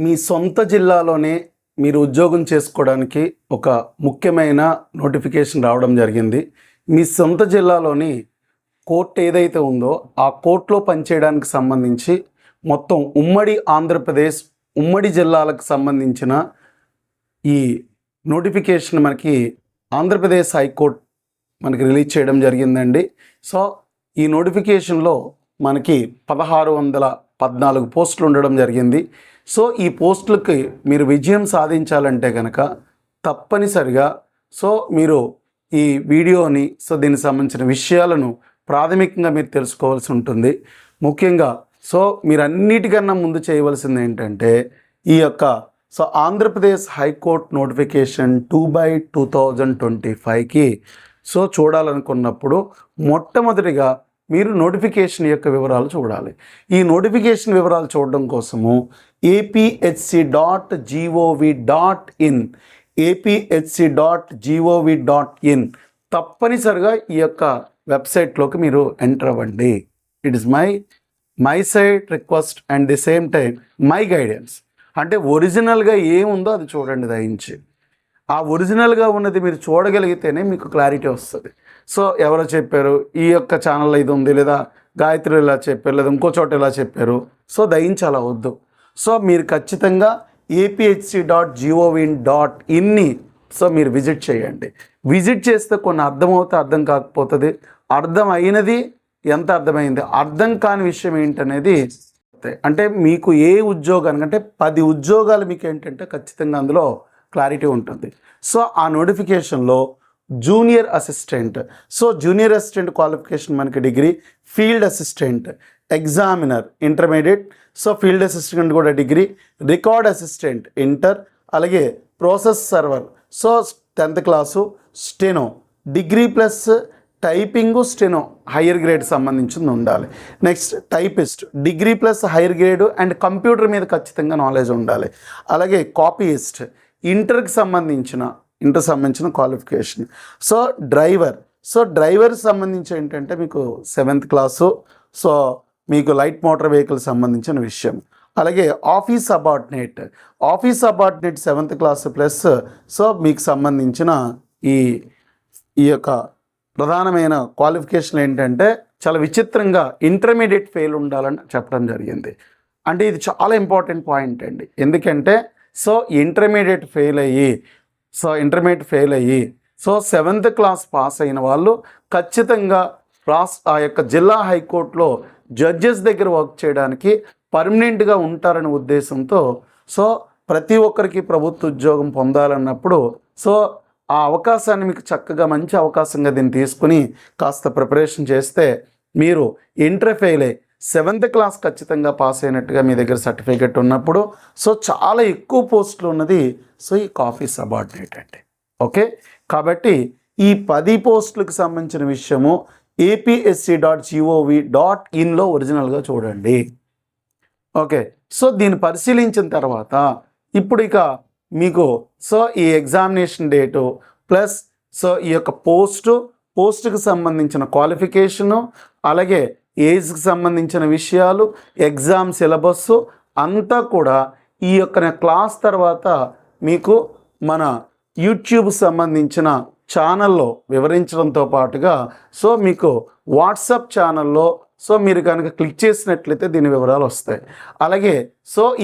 మీ సొంత జిల్లాలోనే మీరు ఉద్యోగం చేసుకోవడానికి ఒక ముఖ్యమైన నోటిఫికేషన్ రావడం జరిగింది. మీ సొంత జిల్లాలోని కోర్ట్ ఏదైతే ఉందో ఆ కోర్టులో పనిచేయడానికి సంబంధించి మొత్తం ఉమ్మడి ఆంధ్రప్రదేశ్ ఉమ్మడి జిల్లాలకు సంబంధించిన ఈ నోటిఫికేషన్ మనకి ఆంధ్రప్రదేశ్ హైకోర్టు మనకి రిలీజ్ చేయడం జరిగిందండి. సో ఈ నోటిఫికేషన్లో మనకి 1614 పోస్టులు ఉండడం జరిగింది. సో ఈ పోస్టులకి మీరు విజయం సాధించాలంటే కనుక తప్పనిసరిగా మీరు ఈ వీడియోని దీనికి సంబంధించిన విషయాలను ప్రాథమికంగా మీరు తెలుసుకోవాల్సి ఉంటుంది. ముఖ్యంగా మీరు అన్నిటికన్నా ముందు చేయవలసింది ఏంటంటే ఈ యొక్క ఆంధ్రప్రదేశ్ హైకోర్టు నోటిఫికేషన్ 2/2025కి చూడాలనుకున్నప్పుడు మొట్టమొదటిగా మీరు నోటిఫికేషన్ యొక్క వివరాలు చూడాలి. ఈ నోటిఫికేషన్ వివరాలు చూడడం కోసము apsc.gov.in apsc.gov.in తప్పనిసరిగా ఈ యొక్క వెబ్సైట్లోకి మీరు ఎంటర్ అవ్వండి. It is my side request and the same time my guidance. అంటే ఒరిజినల్గా ఏముందో అది చూడండి దయించి. ఆ ఒరిజినల్గా ఉన్నది మీరు చూడగలిగితేనే మీకు క్లారిటీ వస్తుంది. ఎవరో చెప్పారు ఈ యొక్క ఛానల్లో ఇది ఉంది, లేదా గాయత్రి ఇలా చెప్పారు, లేదా ఇంకో చోట ఇలా చెప్పారు, దయించి అలా వద్దు. మీరు ఖచ్చితంగా apsc.gov.in మీరు విజిట్ చేయండి. విజిట్ చేస్తే కొన్ని అర్థమవుతే అర్థం కాకపోతుంది, అర్థం అయినది ఎంత అర్థమైంది, అర్థం కాని విషయం ఏంటనేది. అంటే మీకు ఏ ఉద్యోగానికి అంటే 10 ఉద్యోగాలు మీకు ఏంటంటే ఖచ్చితంగా అందులో క్లారిటీ ఉంటుంది. ఆ నోటిఫికేషన్లో junior assistant junior assistant qualification మనకి degree, field assistant, examiner intermediate, field assistant కూడా డిగ్రీ, రికార్డ్ అసిస్టెంట్ ఇంటర్, అలాగే process server 10th class, steno degree plus typing steno higher grade సంబంధించింది ఉండాలి. Next typist degree plus higher grade and computer మీద ఖచ్చితంగా knowledge ఉండాలి. అలాగే copyist ఇంటర్కి సంబంధించిన qualification. Driver సంబంధించి ఏంటంటే మీకు 7th క్లాసు, మీకు లైట్ మోటార్ వెహికల్ సంబంధించిన విషయం. అలాగే ఆఫీస్ అబార్డినేట్ 7th క్లాస్ ప్లస్ మీకు సంబంధించిన ఈ యొక్క ప్రధానమైన క్వాలిఫికేషన్ ఏంటంటే చాలా విచిత్రంగా ఇంటర్మీడియట్ ఫెయిల్ ఉండాలని చెప్పడం జరిగింది. అంటే ఇది చాలా ఇంపార్టెంట్ పాయింట్ అండి. ఎందుకంటే ఇంటర్మీడియట్ ఫెయిల్ అయ్యి 7th క్లాస్ పాస్ అయిన వాళ్ళు ఖచ్చితంగా ఆ యొక్క జిల్లా హైకోర్టులో జడ్జెస్ దగ్గర వర్క్ చేయడానికి పర్మనెంట్గా ఉంటారనే ఉద్దేశంతో ప్రతి ఒక్కరికి ప్రభుత్వ ఉద్యోగం పొందాలన్నప్పుడు ఆ అవకాశాన్ని మీకు చక్కగా మంచి అవకాశంగా దీన్ని తీసుకుని కాస్త ప్రిపరేషన్ చేస్తే మీరు ఇంటర్ ఫెయిల్ అయ్యి 7th క్లాస్ ఖచ్చితంగా పాస్ అయినట్టుగా మీ దగ్గర సర్టిఫికెట్ ఉన్నప్పుడు చాలా ఎక్కువ పోస్టులు ఉన్నది ఈ ఆఫీస్ సబార్డినేట్ అండి. ఓకే, కాబట్టి ఈ 10 పోస్టులకు సంబంధించిన విషయము apsc.gov.in ఒరిజినల్గా చూడండి. ఓకే, దీన్ని పరిశీలించిన తర్వాత ఇప్పుడు ఇక మీకు ఈ ఎగ్జామినేషన్ డేటు ప్లస్ ఈ యొక్క పోస్టుకు సంబంధించిన క్వాలిఫికేషను, అలాగే ఏజ్కి సంబంధించిన విషయాలు, ఎగ్జామ్ సిలబస్ అంతా కూడా ఈ యొక్క క్లాస్ తర్వాత మీకు మన యూట్యూబ్ సంబంధించిన ఛానల్లో వివరించడంతో పాటుగా మీకు వాట్సాప్ ఛానల్లో మీరు కనుక క్లిక్ చేసినట్లయితే దీని వివరాలు వస్తాయి. అలాగే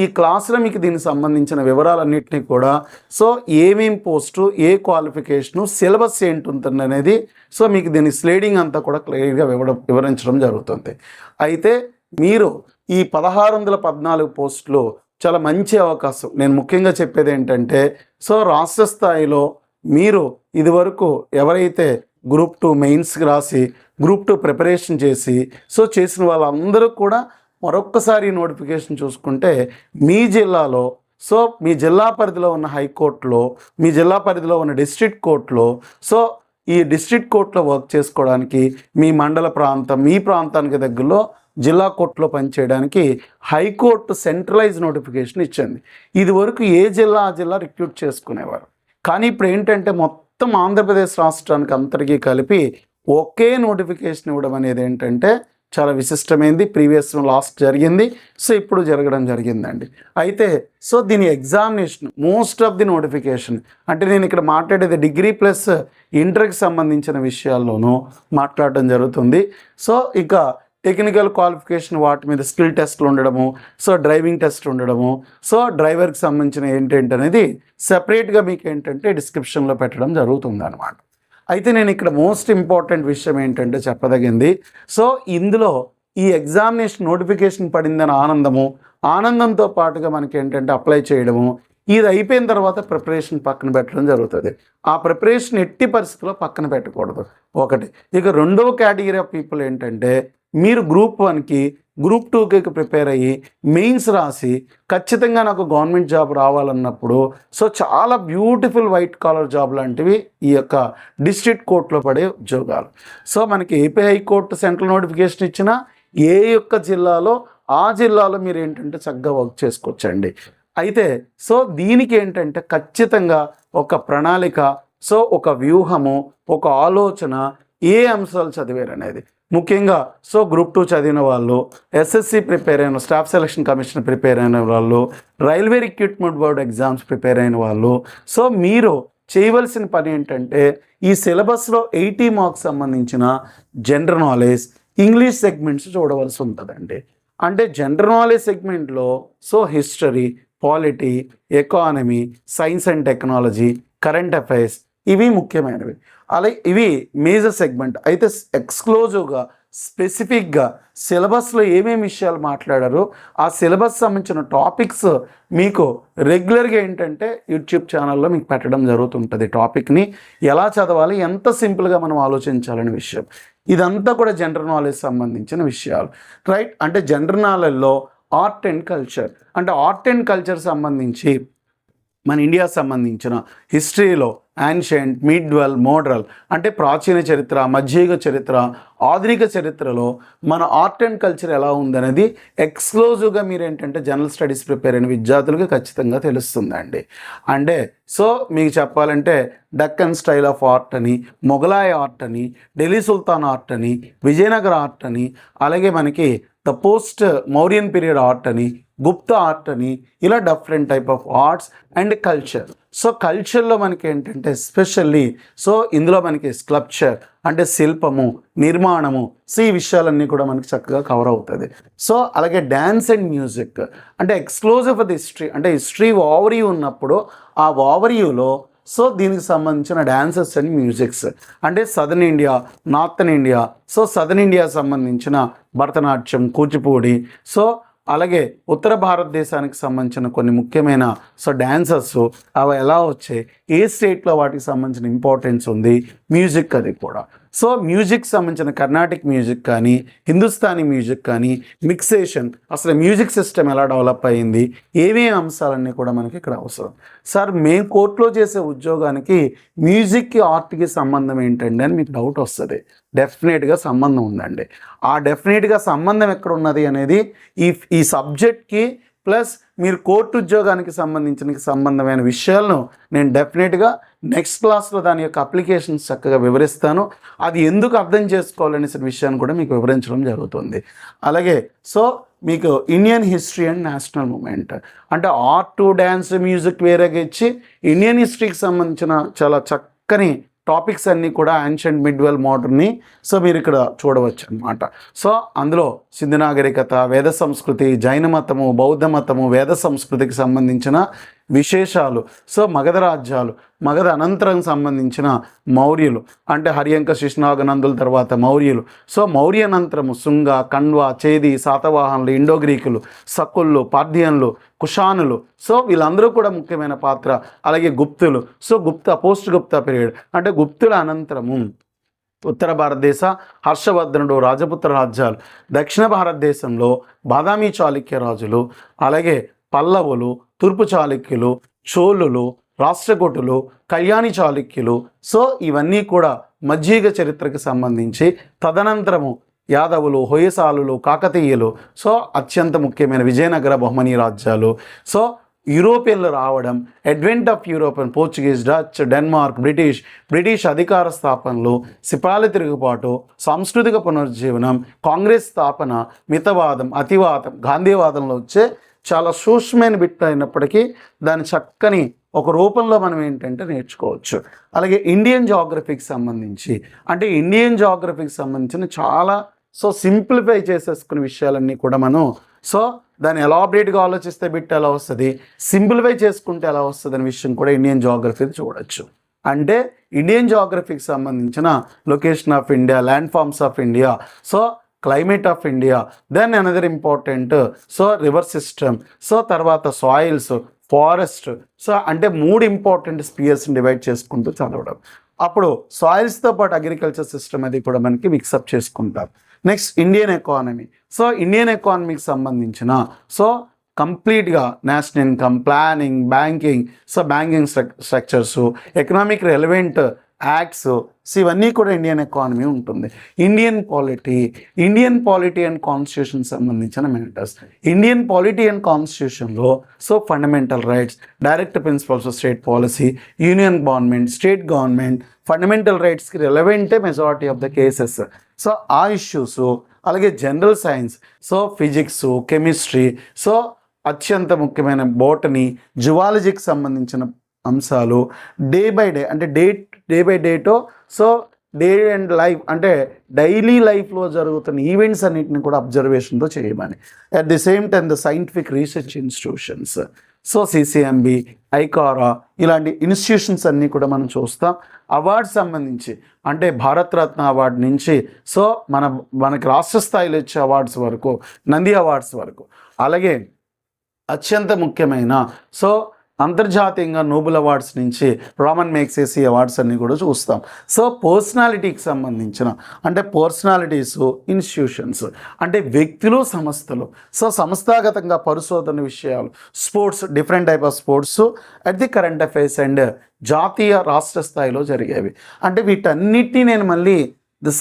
ఈ క్లాసులో మీకు దీనికి సంబంధించిన వివరాలన్నింటినీ కూడా ఏమేం పోస్టు, ఏ క్వాలిఫికేషను, సిలబస్ ఏంటుంటుంది అనేది మీకు దీని స్లైడింగ్ అంతా కూడా క్లియర్గా వివరించడం జరుగుతుంది. అయితే మీరు ఈ 1614 పోస్టులు చాలా మంచి అవకాశం. నేను ముఖ్యంగా చెప్పేది ఏంటంటే రాష్ట్ర స్థాయిలో మీరు ఇదివరకు ఎవరైతే గ్రూప్ 2 మెయిన్స్కి రాసి గ్రూప్ 2 ప్రిపరేషన్ చేసి చేసిన వాళ్ళందరూ కూడా మరొక్కసారి నోటిఫికేషన్ చూసుకుంటే మీ జిల్లాలో మీ జిల్లా పరిధిలో ఉన్న హైకోర్టులో, మీ జిల్లా పరిధిలో ఉన్న డిస్ట్రిక్ట్ కోర్టులో ఈ డిస్ట్రిక్ట్ కోర్టులో వర్క్ చేసుకోవడానికి మీ మండల ప్రాంతం, మీ ప్రాంతానికి దగ్గరలో జిల్లా కోర్టులో పనిచేయడానికి హైకోర్టు సెంట్రలైజ్ నోటిఫికేషన్ ఇచ్చింది. ఇది వరకు ఏ జిల్లా ఆ జిల్లా రిక్రూట్ చేసుకునేవారు. కానీ ఇప్పుడు ఏంటంటే మొత్తం ఆంధ్రప్రదేశ్ రాష్ట్రానికి అంతటికీ కలిపి ఒకే నోటిఫికేషన్ ఇవ్వడం అనేది ఏంటంటే చాలా విశిష్టమైంది. ప్రీవియస్ లాస్ట్ జరిగింది, సో ఇప్పుడు జరగడం జరిగిందండి. అయితే సో దీని examination most of the notification అంటే నేను ఇక్కడ మాట్లాడేది డిగ్రీ ప్లస్ ఇంటర్కి సంబంధించిన విషయాల్లోనూ మాట్లాడడం జరుగుతుంది. సో ఇక టెక్నికల్ క్వాలిఫికేషన్ వాటి మీద స్కిల్ టెస్ట్లు ఉండడము, సో డ్రైవింగ్ టెస్ట్ ఉండడము, సో డ్రైవర్కి సంబంధించిన ఏంటంటే అనేది సెపరేట్గా మీకు ఏంటంటే డిస్క్రిప్షన్లో పెట్టడం జరుగుతుంది అనమాట. అయితే నేను ఇక్కడ మోస్ట్ ఇంపార్టెంట్ విషయం ఏంటంటే చెప్పదగింది, సో ఇందులో ఈ ఎగ్జామినేషన్ నోటిఫికేషన్ పడిందని ఆనందంతో పాటుగా మనకి ఏంటంటే అప్లై చేయడము, ఇది అయిపోయిన తర్వాత ప్రిపరేషన్ పక్కన పెట్టడం జరుగుతుంది. ఆ ప్రిపరేషన్ ఎట్టి పరిస్థితుల్లో పక్కన పెట్టకూడదు ఒకటి. ఇక రెండవ కేటగిరీ ఆఫ్ పీపుల్ ఏంటంటే మీరు గ్రూప్ 1కి గ్రూప్ 2కి ప్రిపేర్ అయ్యి మెయిన్స్ రాసి ఖచ్చితంగా నాకు గవర్నమెంట్ జాబ్ రావాలన్నప్పుడు సో చాలా బ్యూటిఫుల్ వైట్ కాలర్ జాబ్ లాంటివి ఈ యొక్క డిస్ట్రిక్ట్ కోర్టులో పడే ఉద్యోగాలు. సో మనకి ఏపీ హైకోర్టు సెంట్రల్ నోటిఫికేషన్ ఇచ్చినా ఏ యొక్క జిల్లాలో ఆ జిల్లాలో మీరు ఏంటంటే చక్కగా వర్క్ చేసుకోవచ్చండి. అయితే సో దీనికి ఏంటంటే ఖచ్చితంగా ఒక ప్రణాళిక, సో ఒక వ్యూహము, ఒక ఆలోచన, ఏ అంశాలు చదివారు అనేది ముఖ్యంగా. సో గ్రూప్ 2 చదివిన వాళ్ళు, ఎస్ఎస్సి ప్రిపేర్ అయిన, స్టాఫ్ సెలక్షన్ కమిషన్ ప్రిపేర్ అయిన వాళ్ళు, railway recruitment board exams prepare అయిన వాళ్ళు, సో మీరు చేయవలసిన పని ఏంటంటే ఈ సిలబస్లో 80 మార్క్స్ సంబంధించిన జనరల్ నాలెడ్జ్, ఇంగ్లీష్ సెగ్మెంట్స్ చూడవలసి ఉంటుందండి. అంటే జనరల్ నాలెడ్జ్ సెగ్మెంట్లో so history, polity, economy, science and technology, current affairs ఇవి ముఖ్యమైనవి. అలాగే ఇవి మేజర్ సెగ్మెంట్. అయితే ఎక్స్క్లూజివ్గా స్పెసిఫిక్గా సిలబస్లో ఏమేమి విషయాలు మాట్లాడారో ఆ సిలబస్ సంబంధించిన టాపిక్స్ మీకు రెగ్యులర్గా ఏంటంటే యూట్యూబ్ ఛానల్లో మీకు పెట్టడం జరుగుతుంటుంది. టాపిక్ని ఎలా చదవాలి, ఎంత సింపుల్గా మనం ఆలోచించాలనే విషయం, ఇదంతా కూడా జనరల్ నాలెడ్జ్ సంబంధించిన విషయాలు, రైట్. అంటే జనరల్ నాలెడ్జ్లో ఆర్ట్ అండ్ కల్చర్, అంటే ఆర్ట్ అండ్ కల్చర్ సంబంధించి మన ఇండియా సంబంధించిన హిస్టరీలో యాన్షియంట్, మిడ్వల్, మోడరల్ అంటే ప్రాచీన చరిత్ర, మధ్యయుగ చరిత్ర, ఆధునిక చరిత్రలో మన ఆర్ట్ అండ్ కల్చర్ ఎలా ఉందనేది ఎక్స్క్లూజివ్గా మీరు ఏంటంటే జనరల్ స్టడీస్ ప్రిపేర్ అయిన విద్యార్థులకు ఖచ్చితంగా తెలుస్తుందండి. అంటే సో మీకు చెప్పాలంటే డక్కన్ స్టైల్ ఆఫ్ ఆర్ట్ అని, మొఘలాయ ఆర్ట్ అని, ఢిల్లీ సుల్తాన్ ఆర్ట్ అని, విజయనగర ఆర్ట్ అని, అలాగే మనకి the post Mauryan period art అని, గుప్తా ఆర్ట్ అని, ఇలా different type of arts and culture. So కల్చర్లో మనకి ఏంటంటే ఎస్పెషల్లీ సో ఇందులో మనకి స్కల్ప్చర్ అంటే శిల్పము, నిర్మాణము, సో ఈ విషయాలన్నీ కూడా మనకి చక్కగా కవర్ అవుతుంది. సో అలాగే డ్యాన్స్ అండ్ మ్యూజిక్ అంటే ఎక్స్క్లూజివ్ ఫర్ ది హిస్టరీ, అంటే హిస్టరీ ఓవర్వ్యూ ఉన్నప్పుడు ఆ ఓవర్వ్యూలో సో దీనికి సంబంధించిన డ్యాన్సెస్ అండ్ మ్యూజిక్స్ అంటే southern India, northern India, so southern India సంబంధించిన భరతనాట్యం, కూచిపూడి, సో అలాగే ఉత్తర భారతదేశానికి సంబంధించిన కొన్ని ముఖ్యమైన సో డ్యాన్సెస్ అవి ఎలా వచ్చాయి, ఏ స్టేట్లో వాటికి సంబంధించిన ఇంపార్టెన్స్ ఉంది, మ్యూజిక్ అది కూడా. సో మ్యూజిక్ సంబంధించిన కర్ణాటిక్ మ్యూజిక్ కానీ, హిందుస్థానీ మ్యూజిక్ కానీ, మిక్సేషన్, అసలు మ్యూజిక్ సిస్టమ్ ఎలా డెవలప్ అయ్యింది, ఏమేమి అంశాలన్నీ కూడా మనకి ఇక్కడ అవసరం. సార్ మేము కోర్టులో చేసే ఉద్యోగానికి మ్యూజిక్కి, ఆర్ట్కి సంబంధం ఏంటండి అని మీకు డౌట్ వస్తుంది. డెఫినెట్గా సంబంధం ఉందండి. ఆ డెఫినెట్గా సంబంధం ఎక్కడ ఉన్నది అనేది ఈ సబ్జెక్ట్కి ప్లస్ మీరు కోర్టు ఉద్యోగానికి సంబంధమైన విషయాలను నేను డెఫినెట్గా నెక్స్ట్ క్లాస్లో దాని యొక్క అప్లికేషన్స్ చక్కగా వివరిస్తాను. అది ఎందుకు అర్థం చేసుకోవాలనే విషయాన్ని కూడా మీకు వివరించడం జరుగుతుంది. అలాగే సో మీకు Indian history and national movement అంటే ఆర్ట్, డ్యాన్స్, మ్యూజిక్ వేరేగా ఇచ్చి ఇండియన్ హిస్టరీకి సంబంధించిన చాలా చక్కని టాపిక్స్ అన్నీ కూడా యాన్షియంట్, మిడ్వెల్, మోడర్న్ని సో మీరు ఇక్కడ చూడవచ్చు అన్నమాట. సో అందులో సింధు నాగరికత, వేద సంస్కృతి, జైన మతము, బౌద్ధ మతము, వేద సంస్కృతికి సంబంధించిన విశేషాలు, సో మగధ రాజ్యాలు, మగధ అనంతరం సంబంధించిన మౌర్యులు అంటే హర్యంక, శిశునాగనందుల తర్వాత మౌర్యులు, సో మౌర్య అనంతరము శుంగ, కణ్వ, చేది, శాతవాహనులు, ఇండో గ్రీకులు, సకుళ్ళు, పార్థియన్లు, కుషానులు, సో వీళ్ళందరూ కూడా ముఖ్యమైన పాత్ర. అలాగే గుప్తులు, సో పోస్ట్ గుప్తా పీరియడ్ అంటే గుప్తుల అనంతరము ఉత్తర భారతదేశ హర్షవర్ధనుడు, రాజపుత్ర రాజ్యాలు, దక్షిణ భారతదేశంలో బాదామి చాళుక్య రాజులు, అలాగే పల్లవులు, తూర్పు చాళుక్యులు, చోళులు, రాష్ట్రకూటులు, కళ్యాణి చాళుక్యులు, సో ఇవన్నీ కూడా మధ్యయుగ చరిత్రకు సంబంధించి. తదనంతరము యాదవులు, హొయసాలులు, కాకతీయులు, సో అత్యంత ముఖ్యమైన విజయనగర బహుమనీ రాజ్యాలు, సో యూరోపియన్లు రావడం, advent of European, Portuguese, Dutch, Denmark, British అధికార స్థాపనలు, సిపాయిల తిరుగుబాటు, సాంస్కృతిక పునరుజ్జీవనం, కాంగ్రెస్ స్థాపన, మితవాదం, అతివాదం, గాంధీవాదంలో వచ్చే చాలా సూక్ష్మమైన బిట్ అయినప్పటికీ దాని చక్కని ఒక రూపంలో మనం ఏంటంటే నేర్చుకోవచ్చు. అలాగే ఇండియన్ జాగ్రఫీకి సంబంధించి అంటే ఇండియన్ జాగ్రఫీకి సంబంధించిన చాలా సింప్లిఫై చేసేసుకునే విషయాలన్నీ కూడా మనం దాన్ని ఎలాబరేట్గా ఆలోచిస్తే బిట్ ఎలా వస్తుంది, సింప్లిఫై చేసుకుంటే ఎలా వస్తుంది అనే విషయం కూడా ఇండియన్ జాగ్రఫీ చూడొచ్చు. అంటే ఇండియన్ జాగ్రఫీకి సంబంధించిన location of India, land forms of India, climate of India, then another important river system, తర్వాత సాయిల్స్, ఫారెస్ట్, అంటే 3 ఇంపార్టెంట్ స్పియర్స్ని డివైడ్ చేసుకుంటూ చదవడం. అప్పుడు సాయిల్స్తో పాటు అగ్రికల్చర్ సిస్టమ్ అది కూడా మనకి మిక్సప్ చేసుకుంటాం. Next Indian economy. ఇండియన్ ఎకానమీకి సంబంధించిన కంప్లీట్గా national income, planning, banking, banking structures, economic relevant acts, ఇవన్నీ కూడా ఇండియన్ ఎకానమీ ఉంటుంది. ఇండియన్ పాలిటీ అండ్ కాన్స్టిట్యూషన్ సంబంధించిన మ్యాటర్స్. ఇండియన్ పాలిటీ అండ్ కాన్స్టిట్యూషన్లో fundamental rights, direct principles of state policy, union government, state government, fundamental రైట్స్కి రెలవెంటే majority of the cases. ఆ issues, అలాగే general science, physics, chemistry, అత్యంత ముఖ్యమైన botany, జువాలజీకి సంబంధించిన అంశాలు, డే బై డేటో డే అండ్ లైఫ్ అంటే డైలీ లైఫ్లో జరుగుతున్న ఈవెంట్స్ అన్నింటిని కూడా అబ్జర్వేషన్తో చేయమని. At the same time the scientific research institutions, CCMB, ఐకారా, ఇలాంటి ఇన్స్టిట్యూషన్స్ అన్నీ కూడా మనం చూస్తాం. అవార్డ్స్ సంబంధించి అంటే భారతరత్న అవార్డు నుంచి మనకి రాష్ట్ర స్థాయిలో ఇచ్చే అవార్డ్స్ వరకు, నంది అవార్డ్స్ వరకు, అలాగే అత్యంత ముఖ్యమైన అంతర్జాతీయంగా నోబెల్ అవార్డ్స్ నుంచి రామన్ మేగ్సేసీ అవార్డ్స్ అన్నీ కూడా చూస్తాం. పర్సనాలిటీకి సంబంధించిన అంటే పర్సనాలిటీస్, ఇన్స్టిట్యూషన్స్ అంటే వ్యక్తులు, సంస్థలు, సంస్థాగతంగా పరిశోధన విషయాలు, sports, different type of sports, at the current affairs and జాతీయ రాష్ట్ర స్థాయిలో జరిగేవి. అంటే వీటన్నిటినీ నేను మళ్ళీ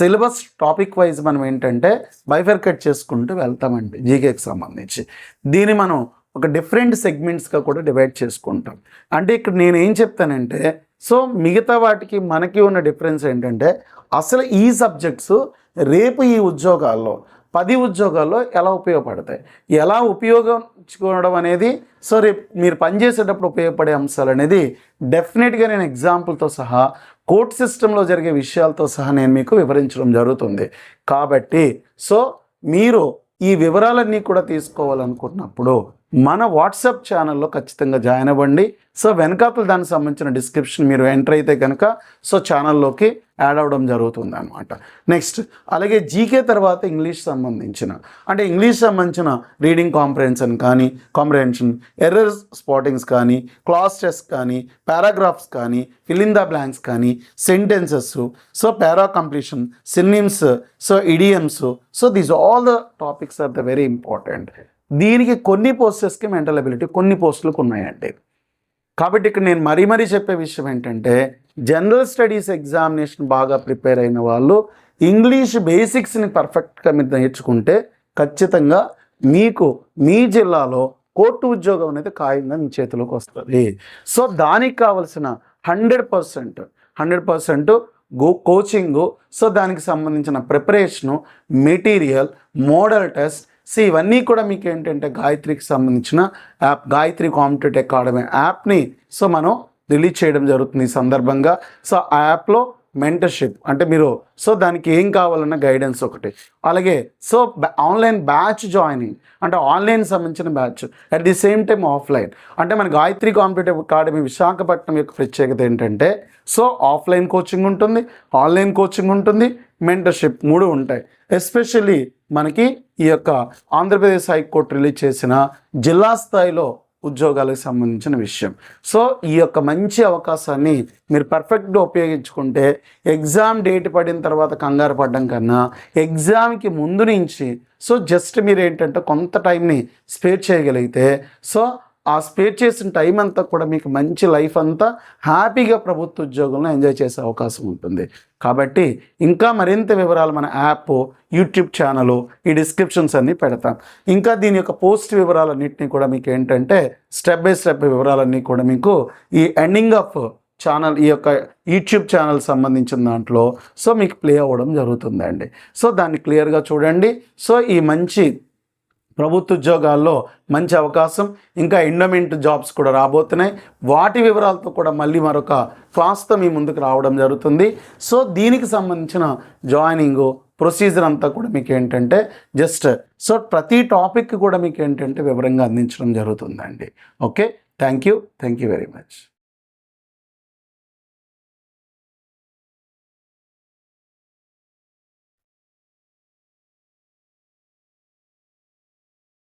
సిలబస్ టాపిక్ వైజ్ మనం ఏంటంటే బైఫర్కేట్ చేసుకుంటూ వెళ్తామండి. జీకేకి సంబంధించి దీన్ని మనం ఒక డిఫరెంట్ సెగ్మెంట్స్గా కూడా డివైడ్ చేసుకుంటాం. అంటే ఇక్కడ నేను ఏం చెప్తానంటే మిగతా వాటికి మనకి ఉన్న డిఫరెన్స్ ఏంటంటే అసలు ఈ సబ్జెక్ట్స్ రేపు ఈ ఉద్యోగాల్లో 10 ఉద్యోగాల్లో ఎలా ఉపయోగపడతాయి, ఎలా ఉపయోగించుకోవడం అనేది రేపు మీరు పనిచేసేటప్పుడు ఉపయోగపడే అంశాలు అనేది డెఫినెట్గా నేను ఎగ్జాంపుల్తో సహా కోర్ట్ సిస్టంలో జరిగే విషయాలతో సహా నేను మీకు వివరించడం జరుగుతుంది. కాబట్టి మీరు ఈ వివరాలన్నీ కూడా తీసుకోవాలనుకున్నప్పుడు మన వాట్సాప్ ఛానల్లో ఖచ్చితంగా జాయిన్ అవ్వండి. వెనకాతలు దానికి సంబంధించిన డిస్క్రిప్షన్ మీరు ఎంటర్ అయితే కనుక ఛానల్లోకి యాడ్ అవ్వడం జరుగుతుంది అనమాట. నెక్స్ట్ అలాగే జీకే తర్వాత ఇంగ్లీష్ సంబంధించిన రీడింగ్ కాంప్రహెన్షన్, ఎర్రర్ స్పాటింగ్స్ కానీ, క్లాస్ టెస్ట్ కానీ, పారాగ్రాఫ్స్ కానీ, ఫిల్ ఇన్ ద బ్లాంక్స్ కానీ, sentences, para completion, synonyms, idioms, these all the topics are the very important. దీనికి కొన్ని పోస్టెస్కి మెంటల్ అబిలిటీ కొన్ని పోస్టులకు ఉన్నాయండి. కాబట్టి ఇక్కడ నేను మరీ చెప్పే విషయం ఏంటంటే జనరల్ స్టడీస్ ఎగ్జామినేషన్ బాగా ప్రిపేర్ అయిన వాళ్ళు ఇంగ్లీష్ బేసిక్స్ని పర్ఫెక్ట్గా మీరు నేర్చుకుంటే ఖచ్చితంగా మీకు మీ జిల్లాలో కోర్టు ఉద్యోగం అనేది ఖాయంగా మీ చేతిలోకి వస్తుంది. దానికి కావలసిన 100% కోచింగు, దానికి సంబంధించిన ప్రిపరేషను, మెటీరియల్, మోడల్ టెస్ట్, ఇవన్నీ కూడా మీకు ఏంటంటే గాయత్రికి సంబంధించిన యాప్, గాయత్రి కాంపిటేటివ్ అకాడమీ యాప్ని మనం రిలీజ్ చేయడం జరుగుతుంది ఈ సందర్భంగా. ఆ యాప్లో మెంటర్షిప్ అంటే మీరు దానికి ఏం కావాలన్న గైడెన్స్ ఒకటి, అలాగే ఆన్లైన్ బ్యాచ్ జాయినింగ్ అంటే ఆన్లైన్ సంబంధించిన batch, at the same time offline. అంటే మన గాయత్రి కాంపిటేటివ్ అకాడమీ విశాఖపట్నం యొక్క ప్రత్యేకత ఏంటంటే ఆఫ్లైన్ కోచింగ్ ఉంటుంది, ఆన్లైన్ కోచింగ్ ఉంటుంది, మెంటర్షిప్ 3 ఉంటాయి. ఎస్పెషల్లీ మనకి ఈ యొక్క ఆంధ్రప్రదేశ్ హైకోర్టు రిలీజ్ చేసిన జిల్లా స్థాయిలో ఉద్యోగాలకు సంబంధించిన విషయం. ఈ యొక్క మంచి అవకాశాన్ని మీరు పర్ఫెక్ట్గా ఉపయోగించుకుంటే ఎగ్జామ్ డేట్ పడిన తర్వాత కంగారు పడడం కన్నా ఎగ్జామ్కి ముందు నుంచి జస్ట్ మీరు ఏంటంటే కొంత టైంని స్పేర్ చేయగలిగితే ఆ స్పేర్ చేసిన టైం అంతా కూడా మీకు మంచి లైఫ్ అంతా హ్యాపీగా ప్రభుత్వ ఉద్యోగంలో ఎంజాయ్ చేసే అవకాశం ఉంటుంది. కాబట్టి ఇంకా మరింత వివరాలు మన యాప్, యూట్యూబ్ ఛానల్, ఈ డిస్క్రిప్షన్స్ అన్నీ పెడతాం. ఇంకా దీని యొక్క పోస్ట్ వివరాలన్నింటినీ కూడా మీకు ఏంటంటే స్టెప్ బై స్టెప్ వివరాలన్నీ కూడా మీకు ఈ ఎండింగ్ ఆఫ్ ఛానల్, ఈ యొక్క యూట్యూబ్ ఛానల్ సంబంధించిన దాంట్లో సో మీకు ప్లే అవ్వడం జరుగుతుందండి. సో దాన్ని క్లియర్గా చూడండి. సో ఈ మంచి ప్రభుత్వ ఉద్యోగాల్లో మంచి అవకాశం, ఇంకా ఎండోమెంట్ జాబ్స్ కూడా రాబోతున్నాయి. వాటి వివరాలతో కూడా మళ్ళీ మరొక క్లాస్తో మీ ముందుకు రావడం జరుగుతుంది. సో దీనికి సంబంధించిన జాయినింగ్ ప్రొసీజర్ అంతా కూడా మీకు ఏంటంటే జస్ట్ సో ప్రతి టాపిక్ కూడా మీకు ఏంటంటే వివరంగా అందించడం జరుగుతుందండి. Okay, thank you very much.